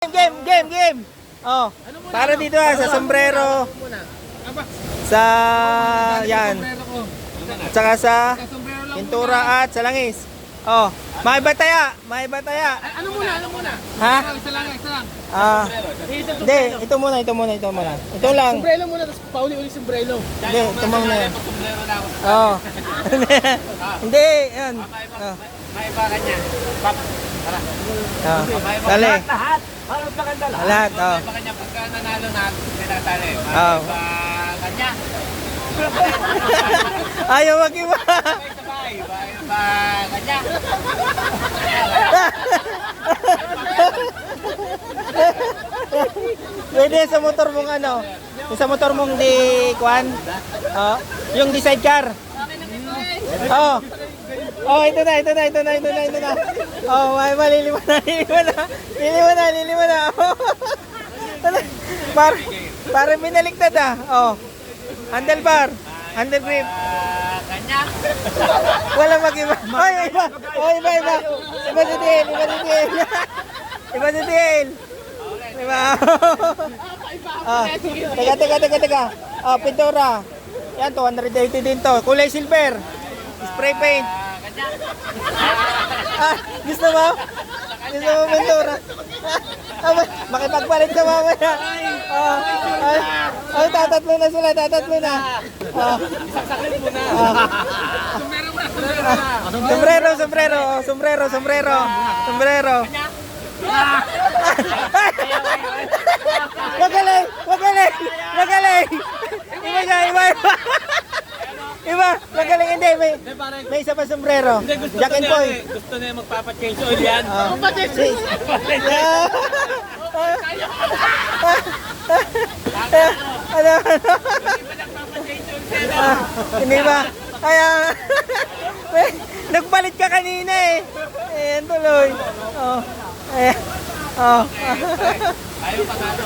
Game. Oh, para dito sa sombrero. Sa yan. At saka sa pintura at sa langis. Oh, may bataya. Ano muna? Ha? Isa lang. Hindi, ito muna. Ito lang. Sombrero muna, tapos pauli-uli sombrero. Hindi, ito muna. Oh. Hindi, yan. Oh. May iba kanya. Tara. Oh. Dali. Lahat, oh. May iba kanya pagka nanalo na pinatali. Oh. May iba kanya. Ayaw mag-iba. Sabay. May iba kanya. Pwede sa motor mong ano? Sa motor mong di kwan? Oh, yung di sidecar. Oh. Oh, ito na. Oh, may maliliman na. Liliman na. Para binaliktad ah. Oh. Handlebar. Handle grip. Kanya. Wala mag-iba. Oy, iba. Iba si Diel. Iba si Diel. Diba? Ah, teka. Ah, pintura. Yan, 280 din to. Kulay silver. Spray paint. Ah, gusto mo? Gusto mo pintura? Makipagpalit ka mamaya. Tatatlo na sila. Sombrero. Magaling. Iba, magaling hindi. May isa pa sombrero. Jack and Poy. Gusto na yung magpapa-change oil yan. Ano? Hindi ba? Kaya, nagpalit ka kanina eh. Ayan tuloy. Oh. Ayan. Oh. Ayaw panalo.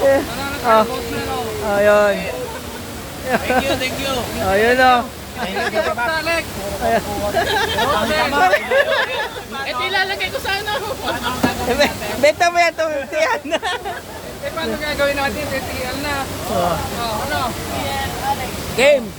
Oh. Oh, yun. Thank you. Oh, yun oh. Alex! Ito ilalagay ko sa ano. Benta mo yan itong tiyan. Paano gagawin natin? Ito na. Oh. Ano? Game.